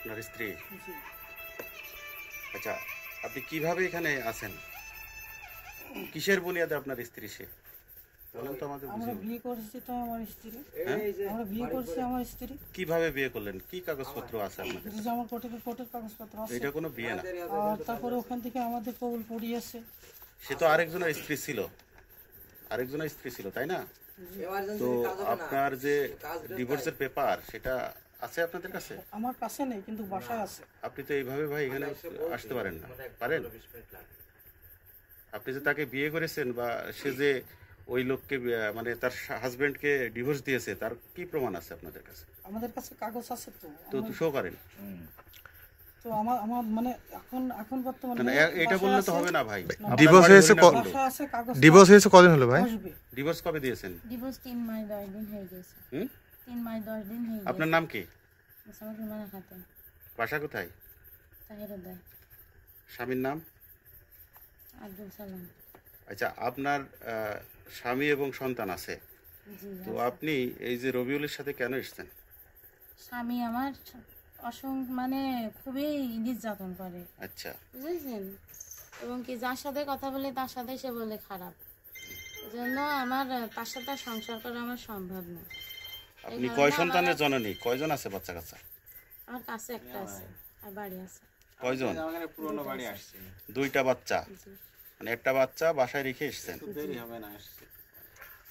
আপনার স্ত্রী? জি। আচ্ছা, আপনি কিভাবে এখানে আছেন? কিসের বুনিয়াদে আপনার স্ত্রী সে বলেন তো আমাদের? আমরা বিয়ে করেছি তো আমার স্ত্রী। হ্যাঁ? আমরা বিয়ে করছি আমার স্ত্রী। কিভাবে বিয়ে করলেন? কি কাগজপত্র আছে আপনাদের? যে আমার কোর্টের কাগজপত্র আছে। এটা কোনো বিয়ে না। আর তারপরে ওখান থেকে আমাদের কবুল পড়িয়েছে। সে তো আরেকজনের স্ত্রী ছিল, তাই না? তো আপনার যে ডিভোর্সের পেপার সেটা আছে আপনাদের কাছে? আমার কাছে নেই, কিন্তু বাসায় আছে। আপনি তো এইভাবে ভাই এখানে আসতে পারেন না, পারেন? আপনি যে তাকে বিয়ে করেছেন বা সে যে ওই লোককে মানে তার হাজবেন্ডকে ডিভোর্স দিয়েছে, তার কি প্রমাণ আছে আপনাদের কাছে? আমাদের কাছে কাগজ আছে তো। তো শো করেন। তো আমার মানে এখন বর্তমানে এটা বললে তো হবে না ভাই। ডিভোর্স হয়েছে বাসায় আছে কাগজ। ডিভোর্স হয়েছে কদিন হলো ভাই? ডিভোর্স কবে দিয়েছেন? ডিভোর্স 3 মাস 10 দিন হয়ে গেছে। 3 মাস 10 দিন হয়ে গেছে। আপনার নাম কি? আমার রুমানা খাতুন। বাসা কোথায়? তাহিরুদ্দার। স্বামীর নাম? আব্দুল সালাম। আচ্ছা, আপনার স্বামী এবং সন্তান আছে, জি। তো আপনি এই যে রবিউলের সাথে কেন এসেছেন? স্বামী আমার মানে খুবই নির্যাতন করে। আচ্ছা, বুঝেছেন? এবং কি যার সাথে কথা বলে তার সাথে সে বলে খারাপ। এজন্য আমার তার সাথে সংসার করা আমার সম্ভব না। আপনি কয় সন্তানের জননী? কয়জন আছে বাচ্চা কাচ্চা? আমার কাছে একটা আছে আর বাড়ি আছে। কয়জন? আমাদের পুরনো বাড়ি আসছে। দুইটা বাচ্চা, জি। মানে একটা বাচ্চা বাসায় রেখে এসেছেন। দেরি হবে না আসছে।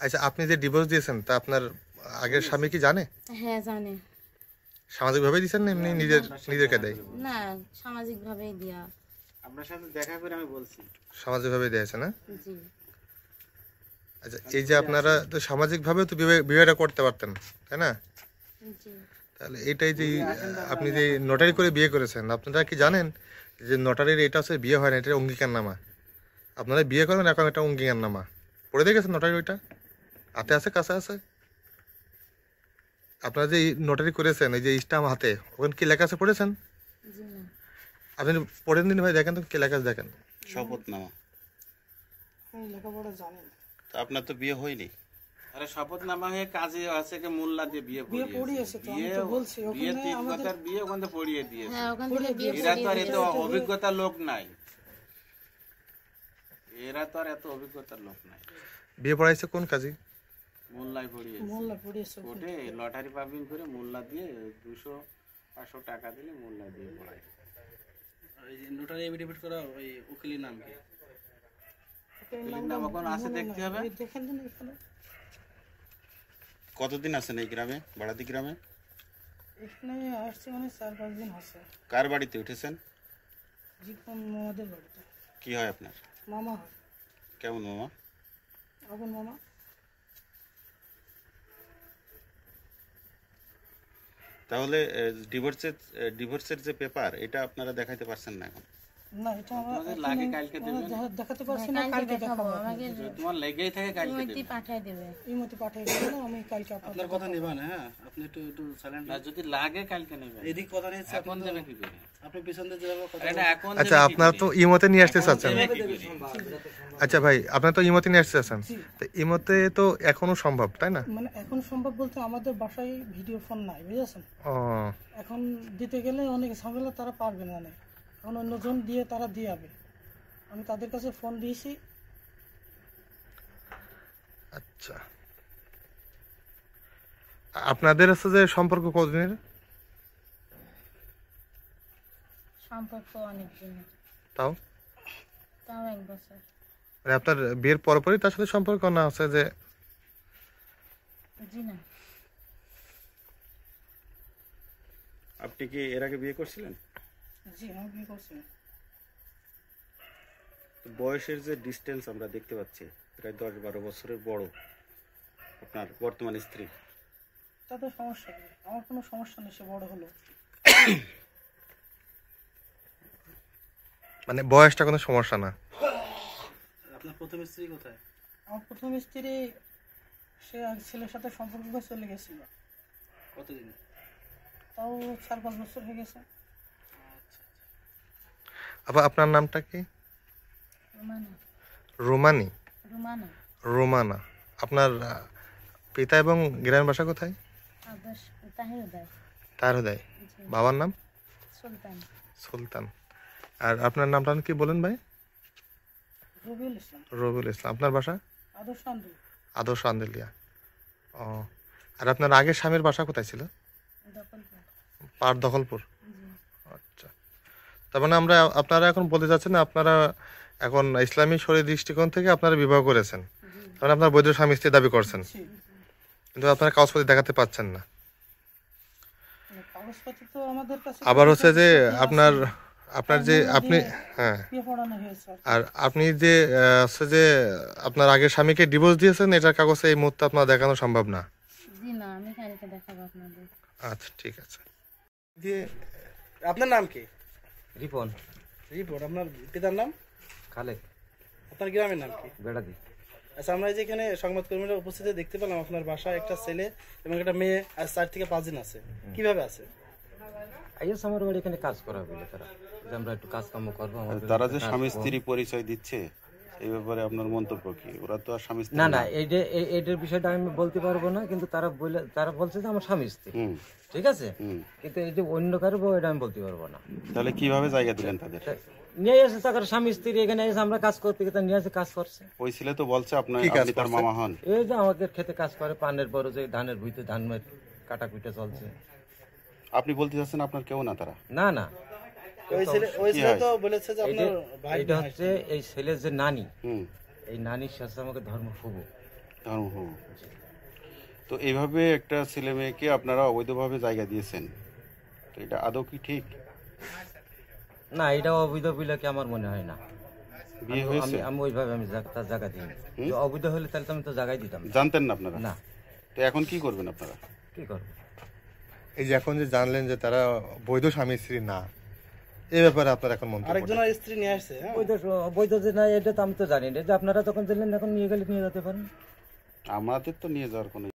আচ্ছা, আপনি যে ডিভোর্স দিয়েছেন তা আপনার আগের স্বামী কি জানে? হ্যাঁ জানে। সামাজিকভাবে দিয়েছেন না এমনি নিজেরকে দেয়? না, সামাজিক ভাবেই দেয়া। আপনার সাথে দেখা করে আমি বলছি। সামাজিকভাবে দিয়েছে না? জি। আচ্ছা, এই যে আপনারা তো সামাজিকভাবেও তো বিবাহটা করতে পারতেন, তাই না? জি। তাহলে এটাই যে আপনি যে নোটারি করে বিয়ে করেছেন, আপনারা কি জানেন যে নোটারির এটা হচ্ছে বিয়ে হয় না, এটা অঙ্গীকারনামা। আপনারা বিয়ে করেন, এখন এটা অঙ্গীকারনামা পড়ে দেখেছেন নোটারি? ওইটা হাতে আছে, কাছে আছে? আপনারা যে নোটারি করেছেন এই যে স্টাম্প হাতে, ওখানে কি লেখা আছে পড়েছেন? জি না। আপনি পড়েন দিন ভাই, দেখেন তো কি লেখা আছে, দেখেন। শপথনামা। আমি লেখাপড়া জানি না। তো আপনার তো বিয়ে হয়নি। আরে শপথনামা হয়ে কাজে আছে যে মোল্লা দিয়ে বিয়ে পড়িয়েছে তো, আমি তো বলছি বিয়ে ওখানে 3 আমাদের কথার বিয়ে ওখানে পড়িয়ে দিয়েছে। হ্যাঁ, ওখান থেকে বিয়ে এরা তো আর করে এত অভিজ্ঞতা লোক নাই। এরা তো আর এত অভিজ্ঞতার লোক নাই। বিয়ে পড়াইছে কোন কাজে? মোল্লাই পড়িয়েছে। মোল্লা পড়িয়েছে। কোর্টে লটারি পাবিন করে মোল্লা দিয়ে 200-500 টাকা দিলে মোল্লা দিয়ে পড়ায়। ওই যে নোটারি এফিডেভিট করা ওই উকিলের নাম কি? উকিলের নাম এখন আছে, দেখতে হবে। দেখেন দিন এখানে। কতদিন আছেন এই গ্রামে, বাড়াতি গ্রামে? এখানে আসছে মানে 4-5 দিন হচ্ছে। কার বাড়িতে উঠেছেন? জীবন মামাদের বাড়িতে। কি হয় আপনার? মামা হয়। কেমন মামা? আপন মামা। তাহলে ডিভোর্সের যে পেপার, এটা আপনারা দেখাইতে পারছেন না এখন? না, এটা তোমাদের লাগে কালকে দেবেন। দেখাতে পারছি না, কালকে দেখাবো। আমাকে তোমার লেগেই থাকে কালকে ইমেলটি দেবেন। পাঠিয়ে দেবে। ইমতি পাঠিয়ে দেবো, আমি কালকে আপনার আপনাদের কথা নেবা না, হ্যাঁ? আপনি একটু সাইলেন্ট। না, যদি লাগে কালকে নেবেন। এদিক কথা নিচ্ছে, এখন দেবে কি করে? আপনি পিছন দিয়ে যাবে কথা। এটা এখন আচ্ছা, দেবে কি আপনার করে? তো ইমতে নিয়ে আসতে চাচ্ছেন। দেবে কি করে? আচ্ছা ভাই, আপনার তো ইমতে নিয়ে আসতে চাচ্ছেন, তো ইমতে তো এখনো সম্ভব, তাই না? মানে এখন সম্ভব বলতে আমাদের বাসায় ভিডিও ফোন নাই, বুঝেছেন? ও এখন দিতে গেলে অনেক ঝামেলা, তারা পারবে না অনেক। এখন অন্যজন দিয়ে তারা দিয়ে যাবে। আমি তাদের কাছে ফোন দিয়েছি। আচ্ছা, আপনাদের আছে যে সম্পর্ক কতদিনের? সম্পর্ক অনেক দিন। তাও তাও 1 বছর। মানে আপনার বিয়ের পরপরই তার সাথে সম্পর্ক না আছে যে? জি না। আপনি কি এর আগে বিয়ে করছিলেন? জি, আমি বিয়ে করছি। তো বয়সের যে ডিস্টেন্স আমরা দেখতে পাচ্ছি, প্রায় 10-12 বছরের বড় আপনার বর্তমান স্ত্রী। তাতে সমস্যা নেই, আমার কোনো সমস্যা নেই, সে বড় হলো। মানে বয়সটা কোনো সমস্যা না? আপনার প্রথম স্ত্রী কোথায়? আমার প্রথম স্ত্রী সে এক ছেলের সাথে সম্পর্ক করে চলে গেছিল। কতদিন? তাও 4-5 বছর হয়ে গেছে। আবার আপনার নামটা কি? রুমানা। রোমানি? রুমানা। রোমানা। আপনার পিতা এবং গ্রামের বাসা কোথায়? আদর্শ তাহিরুদ্দার। তার হৃদয়। জি। বাবার নাম? সুলতান। সুলতান। আর আপনার নামটা কি বলেন ভাই? রবিউল ইসলাম। রবিউল ইসলাম। আপনার বাসা? আদর্শ আন্দোলন। আদর্শ আন্দেলিয়া। ও, আর আপনার আগের স্বামীর বাসা কোথায় ছিল? পার দখলপুর। আচ্ছা, তার মানে আপনারা এখন বলতে চাচ্ছেন আপনারা এখন ইসলামী শরীর দৃষ্টিকোণ থেকে আপনারা বিবাহ করেছেন, তার মানে আপনার বৈধ স্বামী স্ত্রী দাবি করছেন, কিন্তু আপনারা কাগজপত্র দেখাতে পাচ্ছেন না। মানে কাগজপত্র তো আমাদের কাছে আবার হচ্ছে যে আছে, আপনার যে আপনি, হ্যাঁ, বিয়ে পড়ানো হয়েছে আর কি। আর আপনি যে হচ্ছে যে আপনার আগের স্বামীকে ডিভোর্স দিয়েছেন, এটার কাগজে এই মুহূর্তে আপনার দেখানো সম্ভব না। জি না, আমি কালকে দেখাবো আপনাদের। আচ্ছা, ঠিক আছে। দিয়ে আপনার নাম কি? রিপন রিপোর্ট। আপনার পিতার নাম? খালেক আপনার গ্রামের নাম কি? বেড়াদি। আচ্ছা, আমরা এই যে এখানে সংবাদকর্মীরা উপস্থিতি দেখতে পেলাম আপনার বাসায় একটা ছেলে এবং একটা মেয়ে আজ 4 থেকে 5 দিন আছে। কিভাবে আছে? আইএস আমার বাড়ি এখানে কাজ করা বলে তারা, যে আমরা একটু কাজ কাম করবো। তারা যে স্বামী স্ত্রী পরিচয় দিচ্ছে এই ব্যাপারে আপনার মন্তব্য কি? ওরা তো আর স্বামী স্ত্রী না না, এইটার বিষয়টা আমি বলতে পারবো না, কিন্তু তারা বলছে যে আমার স্বামী স্ত্রী, হুম, ঠিক আছে, হুম। কিন্তু এই যে অন্য কারো বউ, এটা আমি বলতে পারবো না। তাহলে কিভাবে জায়গা দিলেন তাদের? নিয়ে এসে তার স্বামী স্ত্রী এখানে এসে আমরা কাজ করতে গিয়ে নিয়ে এসে কাজ করছে। ওই ছেলে তো বলছে কি কাজ আপনি তার করছে? মামা হন। এই যে আমাদের খেতে কাজ করে, পানের বড় যে ধানের ভুইতে ধান কাটা কুইটা চলছে। আপনি বলতে চাচ্ছেন আপনার কেউ না তারা? না না, ওই ছেলে তো বলেছে যে আপনার ভাই। এটা হচ্ছে এই ছেলের যে নানি, হুম, এই নানির সাথে আমাকে ধর্ম ফুবু। ধর্মহু। তো এইভাবে একটা ছেলে মেয়েকে আপনারা অবৈধভাবে জায়গা দিয়েছেন, তো এটা আদৌ কি ঠিক? না, এটা অবৈধ বলে কি আমার মনে হয় না। বিয়ে হয়েছে? আমি ওইভাবে আমি তার জায়গা দিইনি। যে অবৈধ হলে তাহলে তো আমি তো জায়গায় দিতাম না। জানতেন না আপনারা? না, তো এখন কি করবেন আপনারা? কি করবো? এই যে এখন যে জানলেন যে তারা বৈধ স্বামী স্ত্রী না, এই ব্যাপারে আপনার এখন মন্তব্য? আরেকজনের স্ত্রী নিয়ে আসছে। হ্যাঁ, অবৈধ যে না, এটা তো আমি তো জানি না। যে আপনারা তখন দিলেন, এখন নিয়ে গেলে নিয়ে যেতে পারেন। আমাদের তো নিয়ে যাওয়ার কোনো